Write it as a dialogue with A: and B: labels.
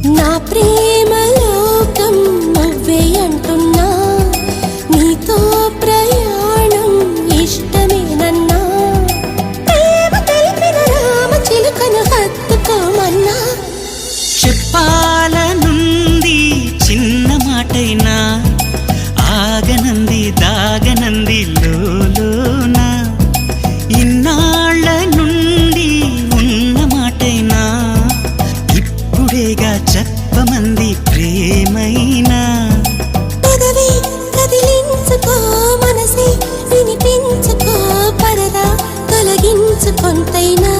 A: నా ప్రేమ లోకం నువ్వే అంటున్నా, నీతో ప్రయాణం ఇష్టమేనన్నా, ప్రేమ తెలిపిన రామ చిలుకను హత్తుకోమన్నా.
B: చెప్పాలనుంది చిన్న మాటైనా, ఆగనంది దాగనంది లోలోన, ఇన్నాళ్ళ నుండి ఉన్న మాటైనా, ఇప్పుడేగా చెప్పమంది ప్రేమైనా.
A: పెదవి కదిలించుకో, మనసే వినిపించుకో, పరదా తొలగించు కొంతైనా.